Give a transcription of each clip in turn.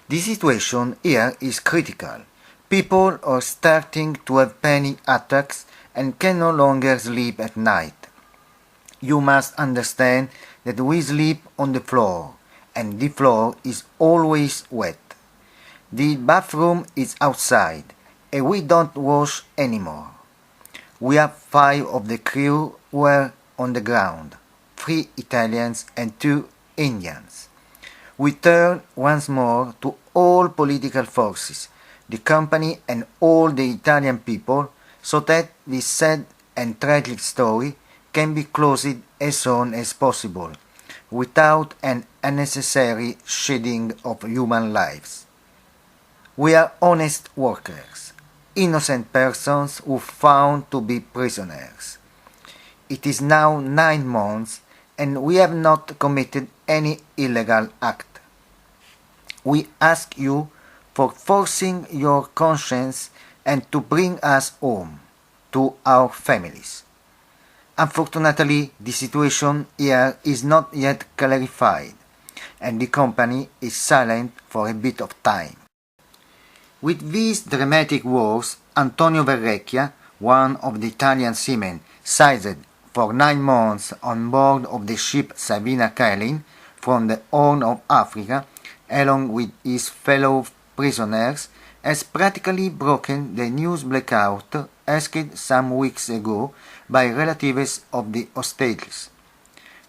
The situation here is critical. People are starting to have panic attacks and can no longer sleep at night. You must understand that we sleep on the floor, and the floor is always wet. The bathroom is outside, and we don't wash anymore. We have 5 of the crew were on the ground, 3 Italians and 2 Indians. We turn once more to all political forces, the company and all the Italian people, so that this sad and tragic story can be closed as soon as possible, without an unnecessary shedding of human lives. We are honest workers, innocent persons who found to be prisoners. It is now 9 months and we have not committed any illegal act. We ask you for forcing your conscience and to bring us home, to our families. Unfortunately, the situation here is not yet clarified, and the company is silent for a bit of time. With these dramatic words, Antonio Verrecchia, one of the Italian seamen seized for 9 months on board of the ship Savina Caylyn from the Horn of Africa, along with his fellow prisoners, has practically broken the news blackout asked some weeks ago by relatives of the hostages.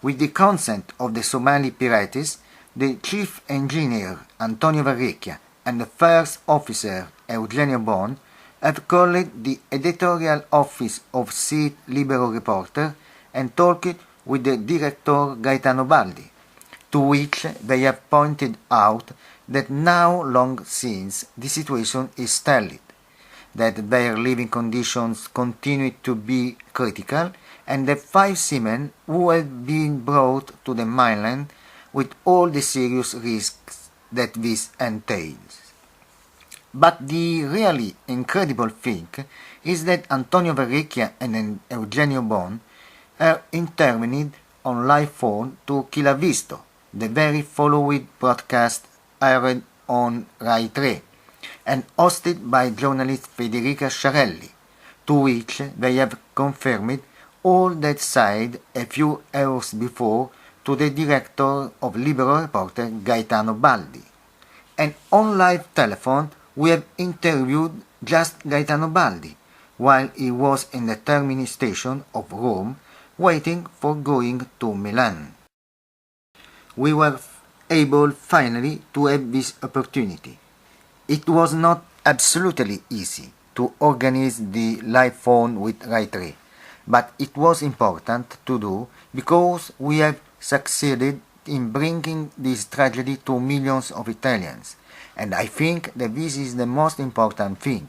With the consent of the Somali pirates, the chief engineer Antonio Verrecchia and the first officer Eugenio Bon have called the editorial office of Sea Libero Reporter and talked with the director Gaetano Baldi, to which they have pointed out that now long since the situation is stalled, that their living conditions continue to be critical, and the 5 seamen who have been brought to the mainland with all the serious risks that this entails. But the really incredible thing is that Antonio Verrecchia and Eugenio Bon are intervened on live phone to Chi l'ha visto, the very following broadcast aired on Rai 3 and hosted by journalist Federica Sciarelli, to which they have confirmed all that said a few hours before to the director of Libero Reporter Gaetano Baldi. And on live telephone we have interviewed just Gaetano Baldi, while he was in the terminus station of Rome waiting for going to Milan. We were able finally to have this opportunity. It was not absolutely easy to organize the live phone with Rai 3, but it was important to do because we have succeeded in bringing this tragedy to millions of Italians, and I think that this is the most important thing.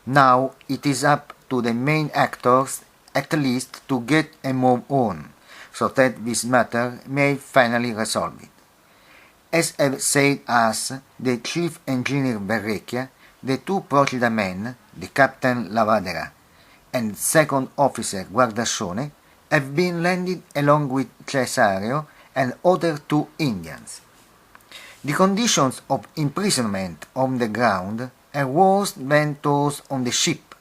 Now it is up to the main actors at least to get a move on, so that this matter may finally resolve it. As have said us the chief engineer Verrecchia, the 2 Procida men, the captain Lavadera and second officer Guardascione, have been landed along with Cesario and other 2 Indians. The conditions of imprisonment on the ground are worse than those on the ship,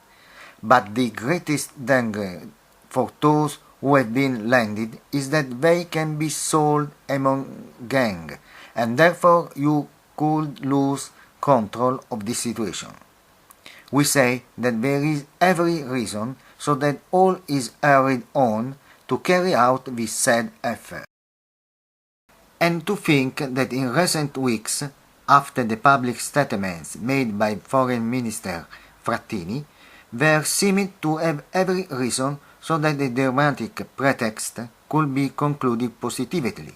but the greatest danger for those who have been landed is that they can be sold among gang, and therefore you could lose control of the situation. We say that there is every reason so that all is hurried on to carry out this sad effort. And to think that in recent weeks, after the public statements made by Foreign Minister Frattini, there seemed to have every reason so that the dramatic pretext could be concluded positively.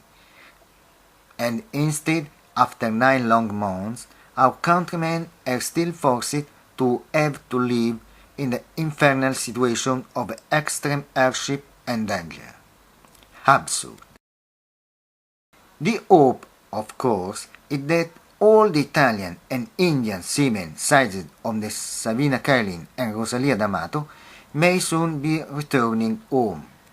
And instead, after 9 long months, our countrymen are still forced to have to live in the infernal situation of extreme hardship and danger. Absurd. The hope, of course, is that all the Italian and Indian seamen seized on the Savina Caylyn and Rosalia D'Amato may soon be returning home.